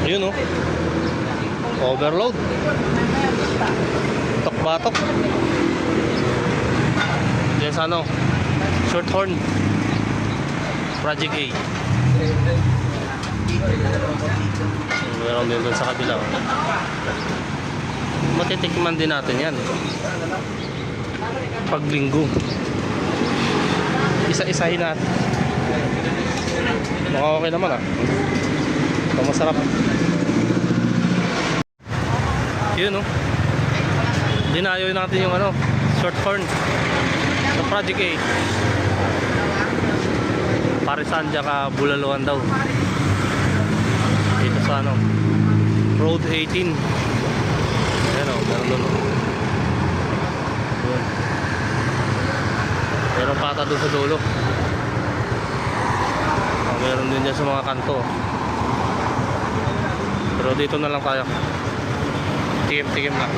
Yun oh. Overload. Tok-batok. Yan sa ano, short horn. Project A. Meron din doon sa kabila. Matitikman din natin yan pag linggo. Isa-isahin natin. Mukhang okay naman ah. Ito masarap. Yun oh. Dinayoy natin yung ano, short horn sa Project A. Parisan tsaka Bulaluan daw. Dito sa ano, Road 18. Ayan o, meron doon. Meron pata doon sa dulo. Meron din dyan sa mga kanto. Pero dito na lang tayo. Tikim-tikim lang.